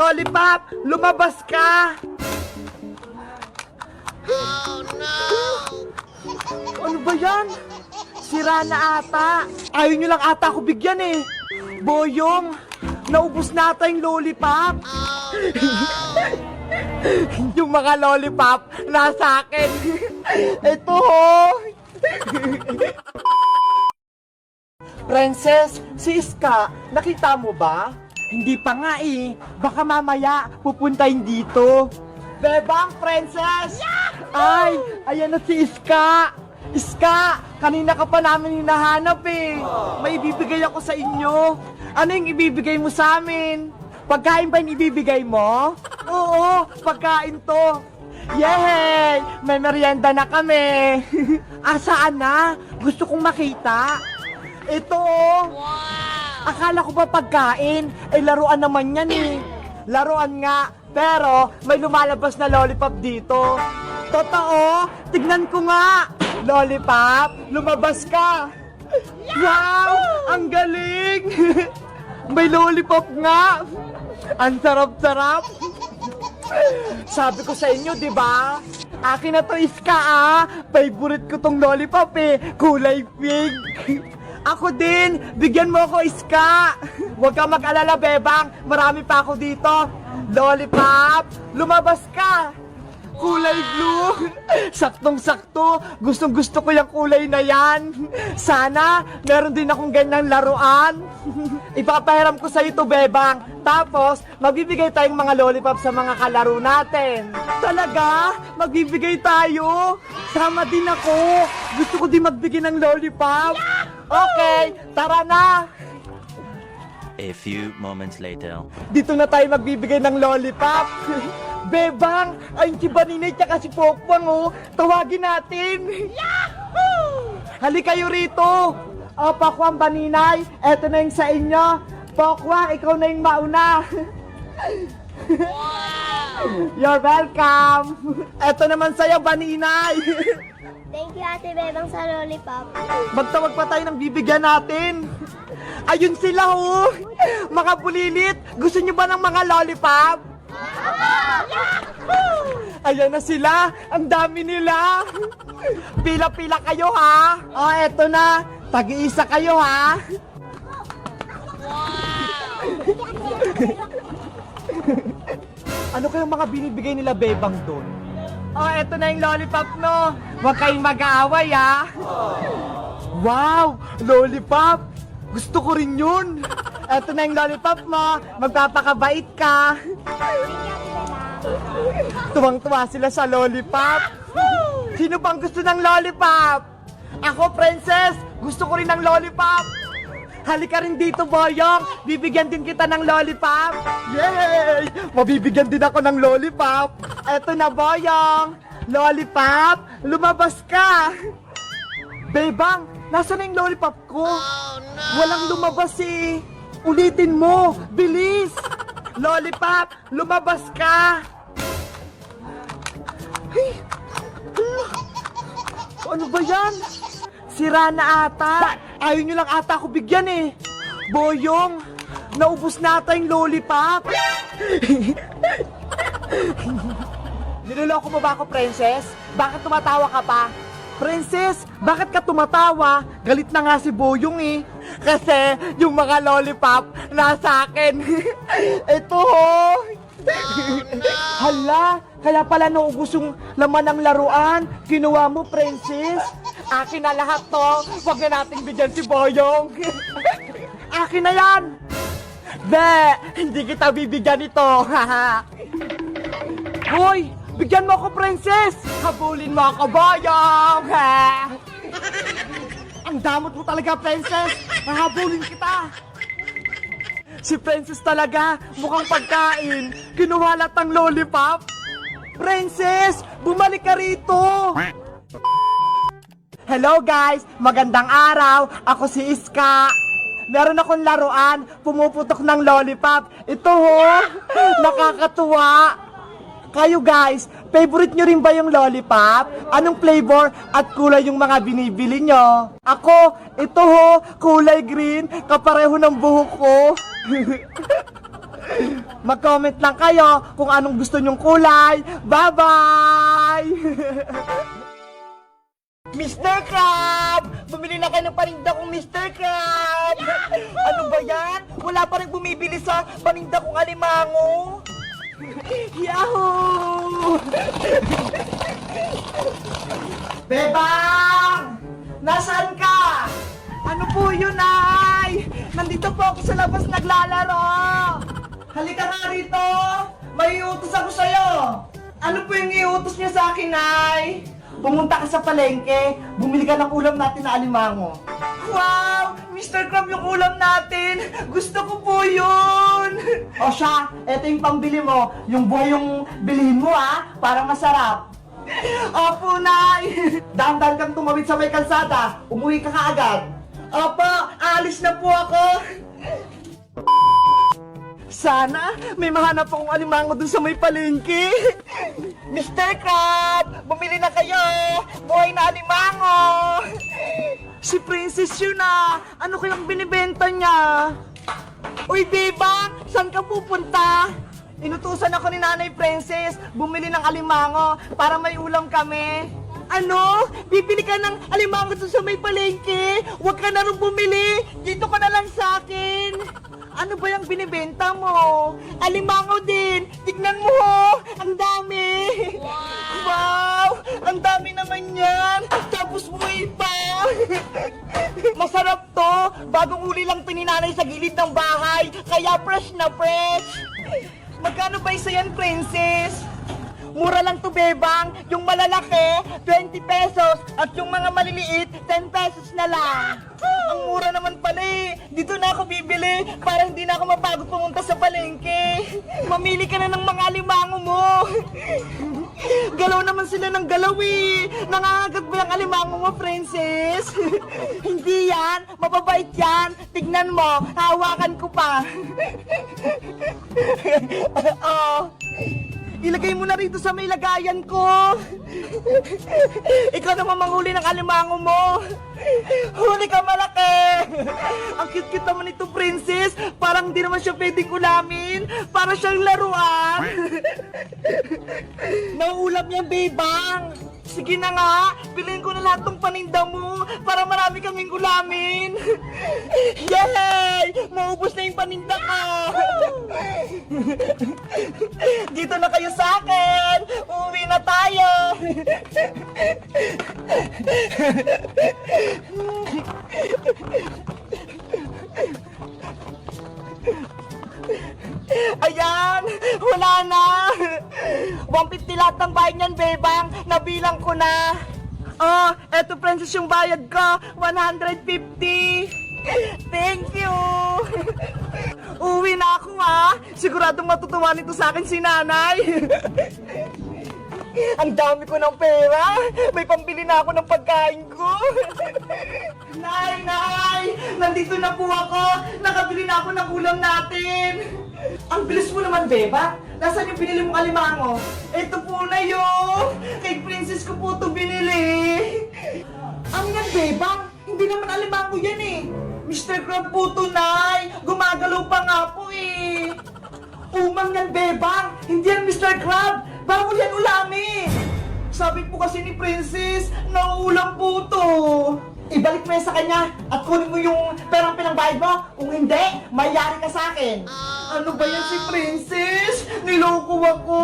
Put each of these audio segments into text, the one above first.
Lollipop, lumabas ka! Ano ba yan? Sira na ata. Ayaw nyo lang ata ako bigyan eh. Boyong, naubos na ata yung lollipop. Yung mga lollipop nasa akin. Ito ho. Princess, si Iska, nakita mo ba? Hindi pa nga eh. Baka mamaya pupuntahin dito. Bebang, Princess! Ay, ayan na si Iska. Iska, kanina ka pa namin hinahanap eh. May ibibigay ako sa inyo. Ano yung ibibigay mo sa amin? Pagkain ba yung ibibigay mo? Oo, pagkain to. Yay! May merienda na kami. Saan na? Gusto kong makita. Ito oh. Akala ko ba pagkain? Eh, laruan naman yan eh. Laruan nga, pero may lumalabas na lollipop dito. Totoo? Tignan ko nga. Lollipop, lumabas ka. Wow! Ang galing! May lollipop nga. Ang sarap-sarap. Sabi ko sa inyo, di ba? Akin na to, Iska ah. Favorite ko tong lollipop eh. Kulay pink. Ako din, bigyan mo ako, Iska. Huwag kang mag-alala, Bebang. Marami pa ako dito. Lollipop, lumabas ka. Kulay blue. Saktong-sakto. Gustong-gusto ko yung kulay na yan. Sana, meron din akong ganyang laruan. Ipapahiram ko sa'yo to, Bebang. Tapos, magbibigay tayong mga lollipop sa mga kalaro natin. Talaga? Magbibigay tayo? Sama din ako. Gusto ko din magbigay ng lollipop. Okay, tara na! A few moments later. Dito na tayo magbibigay ng lollipop. Bebang, ayun si Baninay tsaka si Pokpang oh. Tawagin natin. Yahoo! Halika kayo rito. Pokwang, Baninay, eto na yung sa inyo. Pokwang, ikaw na yung mauna. You're welcome. Eto naman sa'yo, Baninay. Thank you, Ate Bebang, sa lollipop. Magtawag pa tayo ng bibigyan natin. Ayun sila oh. Mga bulilit, gusto nyo ba ng mga lollipop? Ayan na sila, ang dami nila. Pila-pila kayo ha. Oh, eto na, tag-iisa kayo ha. Ano kayong mga binibigay nila, Bebang, doon? Oh, eto na yung lollipop, no? Huwag kayong mag-aaway, ha? Wow! Lollipop! Gusto ko rin yun! Eto na yung lollipop mo. Magpapakabait ka. Tuwang-tuwa sila sa lollipop. Sino bang gusto ng lollipop? Ako, Princess! Gusto ko rin ng lollipop! Halika rin dito, Boyong! Bibigyan din kita ng lollipop! Yay! Mabibigyan din ako ng lollipop! Eto na, Boyong! Lollipop! Lumabas ka! Bebang, nasa na yung lollipop ko? Walang lumabas eh! Ulitin mo! Bilis! Lollipop! Lumabas ka! Hey! Ano ba yan? Sira na ata. Ayaw nyo lang ata ako bigyan eh. Boyong, naubos na ata yung lollipop. Niloloko mo ba ako, Princess? Bakit tumatawa ka pa? Princess, bakit ka tumatawa? Galit na nga si Boyong eh. Kasi yung mga lollipop nasa akin. Ito ho. Hala, kaya pala naubos yung laman ng laruan. Kinuha mo, Princess. Akin na lahat to. Huwag na nating bigyan si Boyong. Akin na yan. Be, hindi kita bibigyan ito. Hoy, bigyan mo ako, Princess. Habulin mo ako, Boyong. Ang damot mo talaga, Princess. Hahabulin kita. Si Princess talaga, mukhang pagkain. Kinuha lahat ng lollipop. Princess, bumalik ka rito. Hello guys, magandang araw. Ako si Iska. Meron akong laruan, pumuputok ng lollipop. Ito ho, nakakatuwa. Kayo guys, favorite nyo rin ba yung lollipop? Anong flavor at kulay yung mga binibili nyo? Ako, ito ho, kulay green, kapareho ng buhok ko. Mag-comment lang kayo kung anong gusto nyong kulay. Bye-bye! Mr. Crab! Bumili na kayo ng paninda kong Mr. Crab! Ano ba yan? Wala pa rin bumibili sa paninda kong alimango. Yahoo! Bebang! Nasaan ka? Ano po yun, ay? Nandito po ako sa labas naglalaro. Halika nga rito. May iutos ako sa'yo. Ano po yung iutos niya sa akin, ay? Pumunta ka sa palengke, bumili ka ng ulam natin na alimango. Wow! Mr. Crab yung ulam natin! Gusto ko po yun! O siya, eto yung pambili mo. Yung buhay yung bilhin mo, parang masarap. Opo, Nay! Dahan-dahan kang tumawid sa may kalsada. Umuwi ka kaagad. Opo, aalis na po ako. Sana may mahanap akong alimango dun sa may palengke. Mr. Crab, bumili na kayo. Buhay na alimango. Si Princess yun Ano kayang binibenta niya? Uy, Bebang, saan ka pupunta? Inutusan ako ni Nanay Princess bumili ng alimango para may ulam kami. Ano? Bibili ka ng alimango dun sa may palengke? Huwag ka na rin bumili. Dito ka na lang sa akin. Ano ba yung binibenta mo? Alimango din! Tignan mo! Ang dami! Wow! Ang dami naman yan! Tapos buhay pa! Masarap to! Bagong uli lang to ni Nanay sa gilid ng bahay, kaya fresh na fresh! Magkano ba isa yan, Princess? Mura lang to, Bebang! Yung malalaki, 20 pesos! At yung mga maliliit, 10 pesos na lang! Ang mura naman pala Dito na ako bibili para hindi na ako mapagod pumunta sa palengke. Mamili ka na ng mga alimango mo. Galaw naman sila ng galaw Nangangagat ba yung alimango mo, Princess? Hindi yan. Mababait yan. Tignan mo. Hawakan ko pa. Ilagay mo na rito sa may lagayan ko. Ikaw naman manghuli ng alimango mo. Huli ka, malaki. Ang cute-cute naman ito, Princess. Parang hindi naman siya pwedeng ulamin. Para siyang laruan. Nauulam niya, Bebang. Sige na nga, bilhin ko na lahat ng paninda mo para marami kaming ulamin. Yay! Maubos na yung paninda ko. Dito na kayo sa akin. Uuwi na tayo. Ayan! Wala na! 150 lahat ng bayad niyan, Bebang! Nabilang ko na! Eto, Princess, yung bayad ko! 150! Thank you! Uwi na ako, Siguradong matutuwa nito sa akin si Nanay! Ang dami ko ng pera! May pambili na ako ng pagkain ko! Nay! Nay! Nandito na po ako! Nakabili na ako ng ulam natin! Ang bilis mo naman, Beba! Nasaan yung binili mong alimango? Ito po na yun! Kay Princess ko po ito binili! Ano yan, Beba? Hindi naman alimango yan Mr. Crab po ito, Nay! Gumagalaw pa nga po Umang yan, Bebang! Hindi yan, Mr. Crab! Bawal yan ulamin! Sabi po kasi ni Princess, nauulam po to. Ibalik mo yan sa kanya at kunin mo yung perang pinangbayad mo. Kung hindi, mayari ka sa akin. Ano ba yan si Princess? Niloko ako.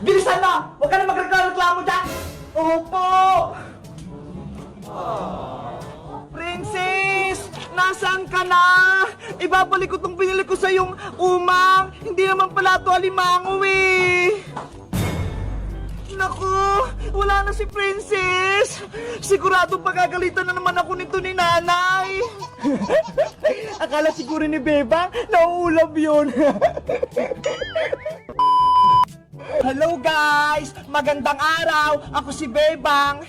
Bilisan mo! Huwag ka na magreklamo dyan! Opo! Princess! Nasaan ka na? Ibabalik ko tong binili ko sa yung umang. Hindi naman pala ito alimango Naku, wala na si Princess. Sigurado pagagalitan na naman ako nito ni Nanay. Akala siguro ni Beba, nauulam yun. Hello guys! Magandang araw! Ako si Bebang.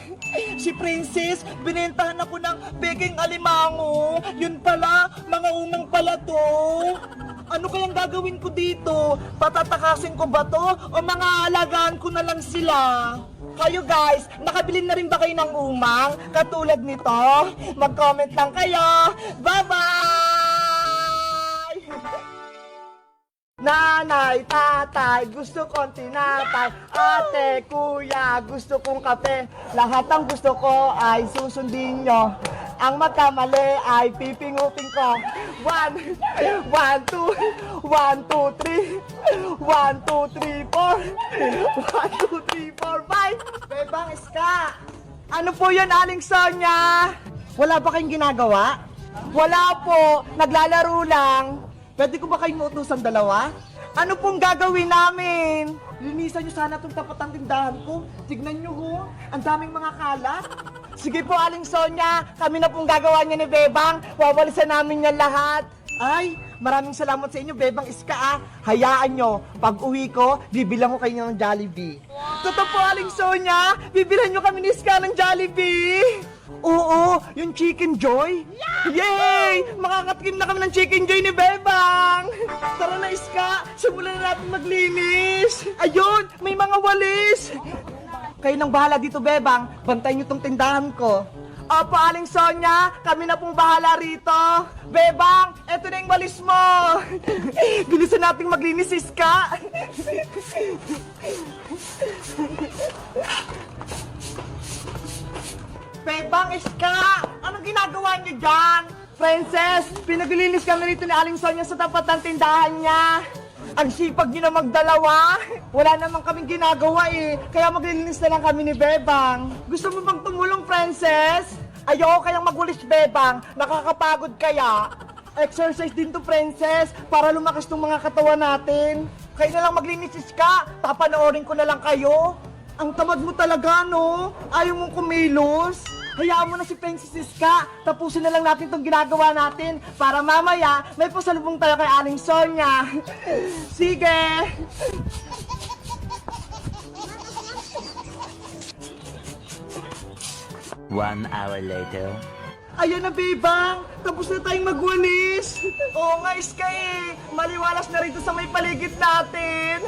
Si Princess, binentahan ako ng beking alimango. Yun pala, mga umang pala to. Ano kayang gagawin ko dito? Patatakasin ko ba to? O mga alagaan ko na lang sila? Kayo guys, nakabili na rin ba kayo ng umang? Katulad nito? Mag-comment lang kayo. Bye-bye! Nanay, tatay, gusto kong tinapay. Ate, kuya, gusto kong kape. Lahat ng gusto ko ay susundin nyo. Ang magkamali ay pipingutin ko. 1, 2, 1, 2, 3. 1, 2, 3, 4. 1, 2, 3, 4, 5. Bebang Iska. Ano po yun, Aling Sonia? Wala ba kayong ginagawa? Wala po. Naglalaro lang. Pwede ko ba kayong utusan dalawa? Ano pong gagawin namin? Linisan nyo sana itong tapat ng tindahan ko. Tignan nyo ho, ang daming mga kalat. Sige po, Aling Sonia, kami na pong gagawa niya ni Bebang. Wawalisan namin yan lahat. Ay, maraming salamat sa inyo, Bebang Iska ah. Hayaan nyo, pag uwi ko, bibilang ko kayo ng Jollibee. Totoo po, Aling Sonia, bibilan nyo kami ni Iska ng Jollibee. Oo, yung Chicken Joy. Yay! Makakatikim na kami ng Chicken Joy ni Bebang. Tara na, Iska, simulan na natin maglinis. Ayun, may mga walis. Kayo nang bahala dito, Bebang. Bantayin nyo tong tindahan ko. Opo, Aling Sonia, kami na pong bahala rito. Bebang, eto na yung walis mo. Bilisan nating maglinis, Iska. Bebang, Iska, anong ginagawa niyo dyan? Princess, pinaglilinis kami rito ni Aling Sonia sa tapat ng tindahan niya. Ang sipag niyo na magdalawa. Wala naman kaming ginagawa eh. Kaya maglilinis na lang kami ni Bebang. Gusto mo bang tumulong, Princess? Ayoko kayang magwalis, Bebang. Nakakapagod kaya. Exercise din to, Princess, para lumakas tong mga katawan natin. Kayo na lang maglinis, Iska. Papanoorin ko na lang kayo. Ang tamad mo talaga, no? Ayaw mong kumilos. Hayaan mo na si Princess Iska. Tapusin na lang natin itong ginagawa natin para mamaya may pasalubong tayo kay Aling Sonia. Sige! One hour later. Ayan na, Bebang! Tapos na tayong magwalis! Oo nga, Iska eh! Maliwalas na rito sa may paligid natin!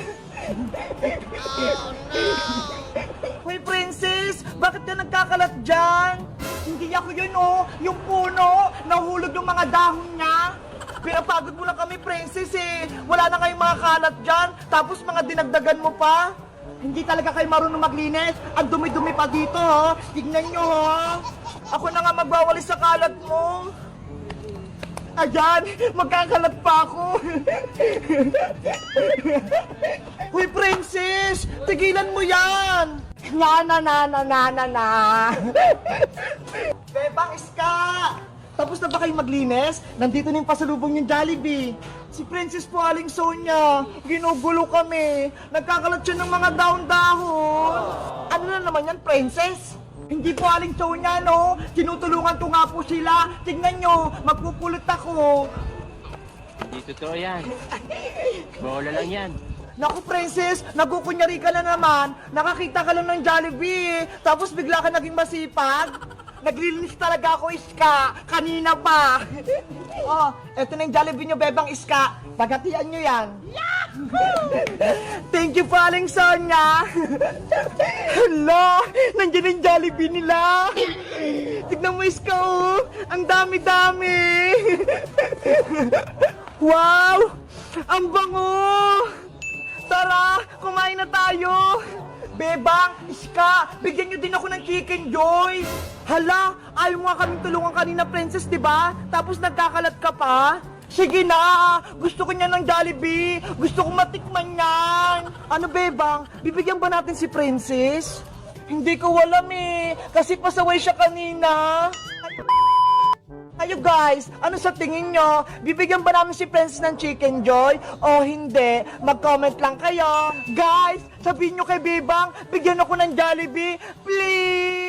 Oh, no! Hoy, Princess! Bakit ka nagkakalat dyan? Hindi ako yun, oh! Yung puno! Nahulog yung mga dahon niya! Pinapagod mo lang kami, Princess eh! Wala na kayong mga kalat dyan! Tapos mga dinagdagan mo pa! Hindi talaga kayo marunong maglinis! Ang dumi-dumi pa dito, ha! Tignan nyo, ha! Ako na nga magwawalis sa kalat mo! Ayan! Magkakalat pa ako! Uy, Princess! Tigilan mo yan! Na! Bebang Iska! Tapos na ba kayong maglinis? Nandito na yung pasalubong yung Jollibee. Si Princess po, Aling Sonia. Ginugulo kami. Nagkakalat siya ng mga dahon-dahon. Ano na naman yan, Princess? Hindi po, Aling Sonia, no? Tinutulungan ko nga po sila. Tignan nyo, magpupulot ako. Hindi totoo yan. Bola lang yan. Naku, Princess, nagukunyari ka na naman. Nakakita ka lang ng Jollibee, tapos bigla ka naging masipag. Naglilinis talaga ako, Iska. Kanina pa. Oh, eto na yung Jollibee nyo, Bebang Iska. Pagatian nyo yan. Thank you, Aling Sonia. Hello, nandiyan yung Jollibee nila. Tignan mo, Iska, oh. Ang dami-dami. Wow, ang bango. Tara, kumain na tayo! Bebang, Iska, bigyan nyo din ako ng Chicken Joy! Hala, ayaw nga kaming tulungan kanina, Princess, di ba? Tapos nagkakalat ka pa? Sige na! Gusto ko niya ng Jollibee! Gusto ko matikman yan! Ano, Bebang? Bibigyan ba natin si Princess? Hindi ko alam eh, kasi pasaway siya kanina. Kayo guys, ano sa tingin nyo? Bibigyan ba namin si Princess ng Chicken Joy? O hindi? Mag-comment lang kayo. Guys, sabihin nyo kay Bebang, bigyan ako ng Jollibee, please!